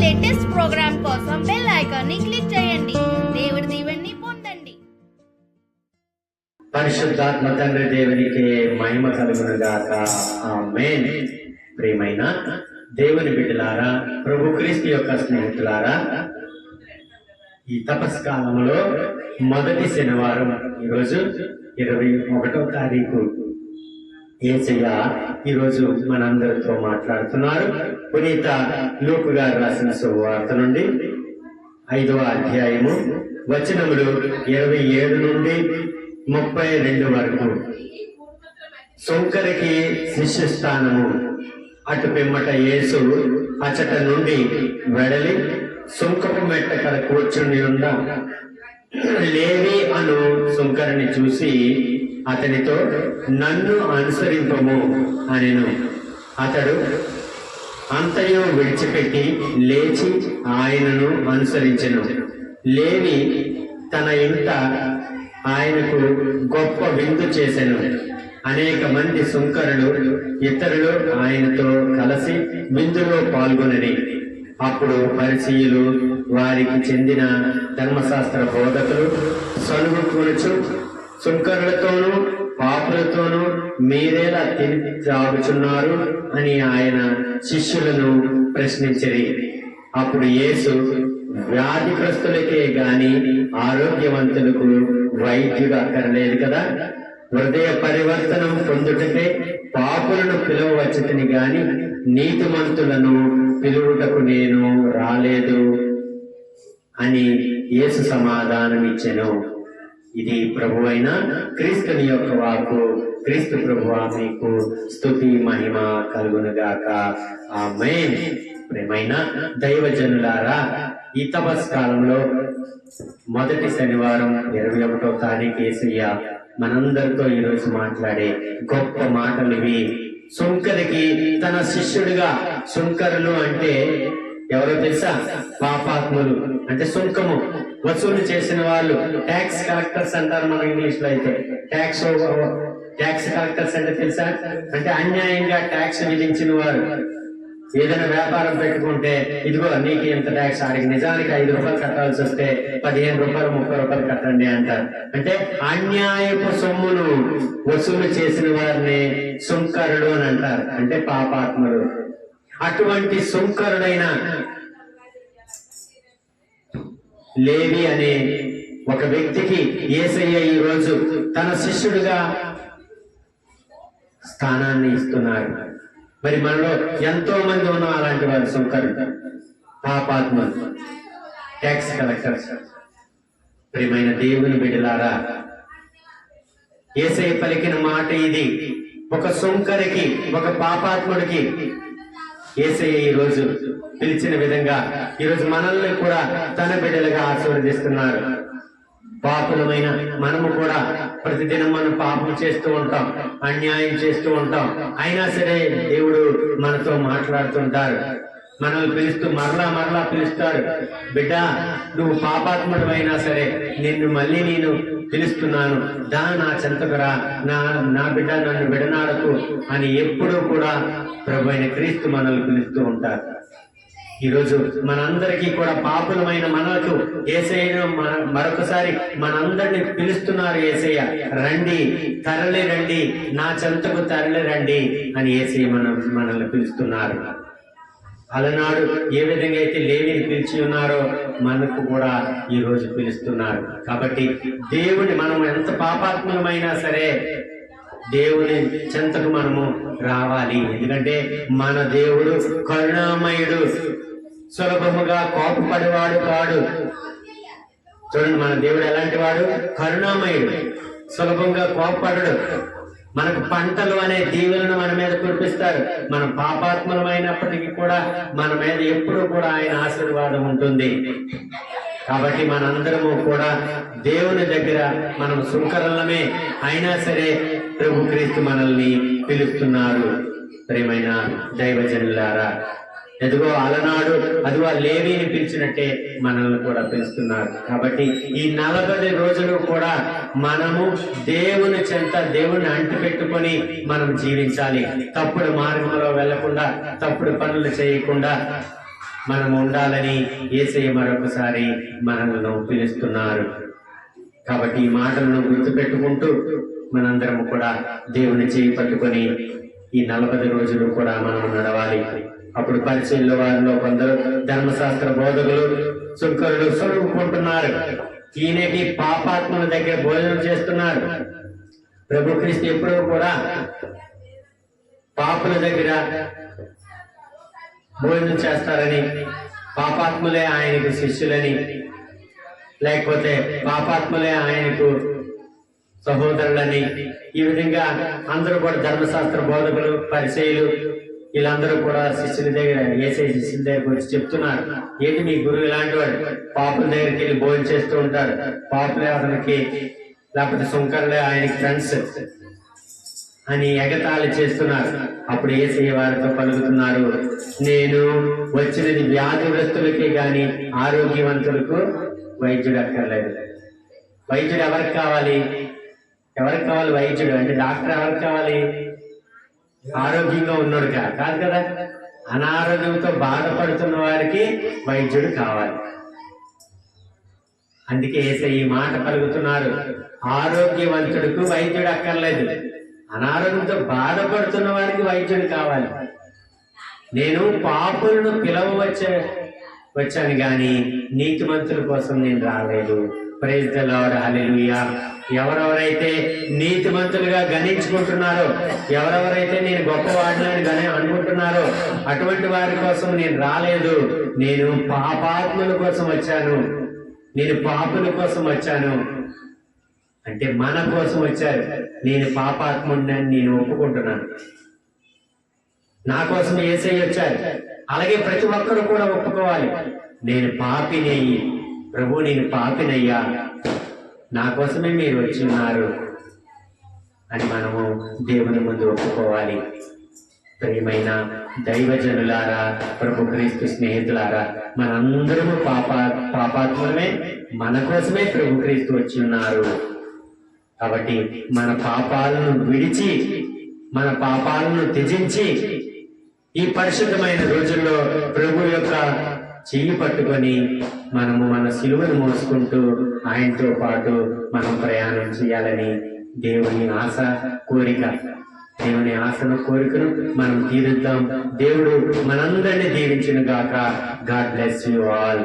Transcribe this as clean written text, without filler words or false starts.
Latest programme కోసం bell icon ని click చేయండి. దేవుడి దీవెనని పొందండి. పరిశుద్ధాత్మ తండ్రి దేవునికి మహిమ కలుగును గాక. ఆమేన్. ప్రియమైన దేవుని బిడ్డలారా, ప్రభు క్రీస్తు యొక్క స్నేహితులారా, ఈ తపస్కాలంలో మొదటి శనివారం ఈరోజు 21వ తారీఖు యేసయ్య ఈరోజు మనందరితో మాట్లాడుతున్నారు. పునీత లూకా గారు రాసిన సువార్త నుండి 5వ అధ్యాయము వచనములు 27 నుండి 32 వరకు. సుంకరికి శిష్య స్థానము. అటు పిమ్మట యేసు అచట నుండి వెడలి సుంకపు మెట్ట కడ కూర్చుని ఉన్న లేవి అను సుంకరిని చూసి అతనితో నన్ను అనుసరింపము అనెను. అతడు అంతయు విడిచిపెట్టి లేచి ఆయనను అనుసరించెను. లేవి తన ఇంట ఆయనకు గొప్ప విందు చేసెను. అనేక మంది సుంకరులు ఇతరులు ఆయనతో కలిసి విందులో పాల్గొనని. అప్పుడు పరిసయ్యులు వారికి చెందిన ధర్మశాస్త్ర బోధకులు సలుగు కూర్చు సుంకరులతోనూ పాపులతోనూ మీరేలా తిని త్రాగుచున్నారు అని ఆయన శిష్యులను ప్రశ్నించిరి. అప్పుడు యేసు వ్యాధిగ్రస్తులకే గాని ఆరోగ్యవంతులకు వైద్యుడు అక్కర్లేదు కదా, హృదయ పరివర్తనం పొందుటకే పాపులను పిలువవచ్చుని గాని నీతిమంతులను పిలువుటకు నేను రాలేదు అని యేసు సమాధానం ఇచ్చెను. ఇది ప్రభువైన క్రీస్తుని యొక్క వాక్కు. క్రీస్తు ప్రభువా మీకు స్తుతి మహిమ కలుగునుగాక. ఆమేన్. ప్రియమైన దైవజనులారా, ఈ తపస్కాలంలో మొదటి శనివారం 21వ తారీఖు యేసయ్య మనందరితో ఈరోజు మాట్లాడే గొప్ప మాటలు ఇవి. సుంకరికి తన శిష్యుడిగా, సుంకరులు అంటే ఎవరో తెలుసా? పాపాత్ములు, అంటే సుంకము వసూలు చేసిన వాళ్ళు. ట్యాక్స్ కలెక్టర్స్ అంటారు మన ఇంగ్లీష్ లో. అయితే ట్యాక్స్ కలెక్టర్స్ అంటే తెలుసా? అంటే అన్యాయంగా ట్యాక్స్ విధించిన వారు. ఏదైనా వ్యాపారం పెట్టుకుంటే ఇదిగో నీకు ఇంత ట్యాక్స్, ఆడికి నిజానికి 5 రూపాయలు కట్టాల్సి వస్తే 15 రూపాయలు 30 రూపాయలు కట్టండి అంటారు. అంటే అన్యాయపు సొమ్మును వసూలు చేసిన వారిని సుంకరుడు అని అంటారు, అంటే పాపాత్ములు. అటువంటి సుంకరుడైన లేవి అనే ఒక వ్యక్తికి యేసయ్య ఈ రోజు తన శిష్యుడిగా స్థానాన్ని ఇస్తున్నారు. మరి మనలో ఎంతో మంది ఉన్నాం అలాంటి వారు, సుంకరుడు, పాపాత్ములు, ట్యాక్స్ కలెక్టర్స్. ప్రియమైన దేవుని బిడ్డలారా, యేసయ్య పలికిన మాట ఇది. ఒక సుంకరికి, ఒక పాపాత్ముడికి యేసయ్య ఈ రోజు పిలిచిన విధంగా ఈరోజు మనల్ని కూడా తన బిడ్డలుగా ఆశీర్వదిస్తున్నారు. పాపులమైన మనము కూడా ప్రతిదినం మనం పాపం చేస్తూ ఉంటాం, అన్యాయం చేస్తూ ఉంటాం. అయినా సరే దేవుడు మనతో మాట్లాడుతుంటారు. మనల్ని పిలుస్తూ మరలా పిలుస్తాడు. బిడ్డ, నువ్వు పాపాత్ముడు అయినా సరే నిన్ను మళ్ళీ నేను పిలుస్తున్నాను, దా నా చెంతకురా, నా బిడ్డ నన్ను విడనాడకు అని ఎప్పుడూ కూడా ప్రభు అయిన క్రీస్తు మనల్ని పిలుస్తూ ఉంటారు. ఈరోజు మనందరికీ కూడా పాపులమైన మనకు యేసయ్య మరొకసారి మనందరినీ పిలుస్తున్నారు. యేసయ్య, రండి, తరలి రండి, నా చెంతకు తరలి రండి అని యేసయ్య మనల్ని పిలుస్తున్నారు. అలనాడు ఏ విధంగా అయితే లేవిని పిలిచి ఉన్నారో మనకు కూడా ఈ రోజు పిలుస్తున్నారు. కాబట్టి దేవుని, మనం ఎంత పాపాత్మకమైనా సరే దేవుని చెంతకు మనము రావాలి. ఎందుకంటే మన దేవుడు కరుణామయుడు, సులభముగా కోపపడేవాడు కాడు. చూడండి, మన దేవుడు ఎలాంటి వాడు? కరుణామయుడు, సులభంగా కోపపడడు. మనకు పంటలు అనే దీవెలను మన మీద కురిపిస్తారు. మనం పాపాత్మలమైనప్పటికీ కూడా మన మీద ఎప్పుడూ కూడా ఆయన ఆశీర్వాదం ఉంటుంది. కాబట్టి మనందరము కూడా దేవుని దగ్గర మనం సుంకరలమే అయినా సరే ప్రభు క్రీస్తు మనల్ని పిలుస్తున్నారు. ప్రియమైన దైవజనులారా, ఎదుగో అలనాడు అదిగో లేవిని పిలిచినట్టే మనల్ని కూడా పిలుస్తున్నారు. కాబట్టి ఈ 40 రోజులు కూడా మనము దేవుని చెంత, దేవుని అంటి పెట్టుకొని మనం జీవించాలి. తప్పుడు మార్గంలో వెళ్లకుండా, తప్పుడు పనులు చేయకుండా మనం ఉండాలని యేసయ్య మరొకసారి మనల్ని పిలుస్తున్నారు. కాబట్టి ఈ మాటలను గుర్తుపెట్టుకుంటూ మనందరం కూడా దేవుని చేయి పట్టుకొని ఈ 40 రోజులు కూడా మనం నడవాలి. అప్పుడు పరిచయంలో వారిలో కొందరు ధర్మశాస్త్ర బోధకులు, సుంకరులు చదువుకుంటున్నారు. ఈయనకి పాపాత్మల దగ్గర భోజనం చేస్తున్నారు. ప్రభు క్రీస్తు ఎప్పుడూ కూడా పాపుల దగ్గర భోజనం చేస్తారని, పాపాత్ములే ఆయనకు శిష్యులని, లేకపోతే పాపాత్ములే ఆయనకు సహోదరులని, ఈ విధంగా అందరూ కూడా ధర్మశాస్త్ర బోధకులు, పరిచయులు వీళ్ళందరూ కూడా శిష్యుల దగ్గర, యేసయ్య శిష్యుల దగ్గరకు వచ్చి చెప్తున్నారు, ఏంటి మీ గురువు ఇలాంటి వాడు, పాపుల దగ్గరికి వెళ్ళి భోజనం చేస్తూ ఉంటాడు, పాపులే అతనికి లేకపోతే సుంకర్లే ఆయనకి ఫ్రెండ్స్ అని ఎగతాళి చేస్తున్నారు. అప్పుడు యేసయ్య వారితో పలుకుతున్నారు, నేను వచ్చినది వ్యాధిగ్రస్తులకే గాని ఆరోగ్యవంతులకు వైద్యుడు అక్కర్లేదు. వైద్యుడు ఎవరికి కావాలి? ఎవరికి కావాలి వైద్యుడు? అంటే డాక్టర్ ఎవరికి కావాలి? ఆరోగ్యంగా ఉన్నాడు కాదు కదా, అనారోగ్యంతో బాధపడుతున్న వారికి వైద్యుడు కావాలి. అందుకే యేసయ్య ఈ మాట పలుకుతున్నారు, ఆరోగ్యవంతుడికి వైద్యుడు అక్కర్లేదు, అనారోగ్యంతో బాధపడుతున్న వారికి వైద్యుడు కావాలి. నేను పాపులను వచ్చాను గాని నీతిమంతుల కోసం నేను రాలేదు. ప్రైజ్ ది లార్డ్, హల్లెలూయా. ఎవరెవరైతే నీతిమంతులుగా గణించుకుంటున్నారో, ఎవరెవరైతే నేను గొప్పవాడిని అనుకుంటున్నారో అటువంటి వారి కోసం నేను రాలేదు. నేను పాపాత్ముల కోసం వచ్చాను, నేను పాపుల కోసం వచ్చాను. అంటే మన కోసం వచ్చారు. నేను పాపాత్ముడిని నేను ఒప్పుకుంటున్నాను, నా కోసం యేసయ్య వచ్చారు. అలాగే ప్రతి ఒక్కరు కూడా ఒప్పుకోవాలి, నేను పాపినయ్యి ప్రభు, నేను పాపినయ్యా, నా కోసమే మీరు వచ్చి ఉన్నారు అని మనము దేవుని ముందు ఒప్పుకోవాలి. ప్రియమైన దైవజనులారా, ప్రభు క్రీస్తు స్నేహితులారా, మనందరము పాపాత్ములమే, మన కోసమే ప్రభు క్రీస్తు వచ్చి ఉన్నారు. కాబట్టి మన పాపాలను విడిచి, మన పాపాలను త్యజించి ఈ పరిశుద్ధమైన రోజుల్లో ప్రభు యొక్క చెయ్యి పట్టుకొని మనము మన సిలువను మోసుకుంటూ ఆయనతో పాటు మనం ప్రయాణం చేయాలని దేవుని ఆశ, కోరిక. దేవుని ఆశను, కోరికను మనం తీరుద్దాం. దేవుడు మనందరినీ దీవించును గాక. God bless you all.